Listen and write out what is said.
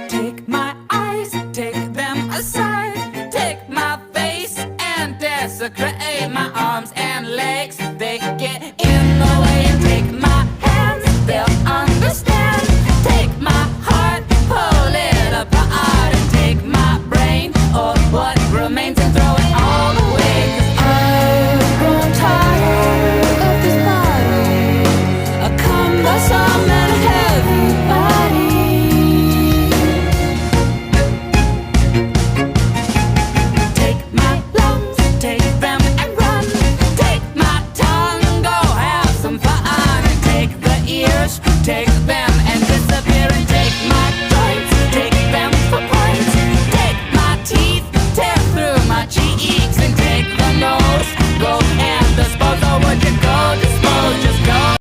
Take my eyes, take them aside. Take my face and desecrate my arms and legs. They get in the way. And take my hands, they'll understand. Take my heart, pull it apart. And take my brain, or what remains, and throw it all away. 'Cause I've grown tired of this body, a cumbersome and heavy body. Take my lungs, take them and run. Take my tongue, go have some fun. And take the ears, take them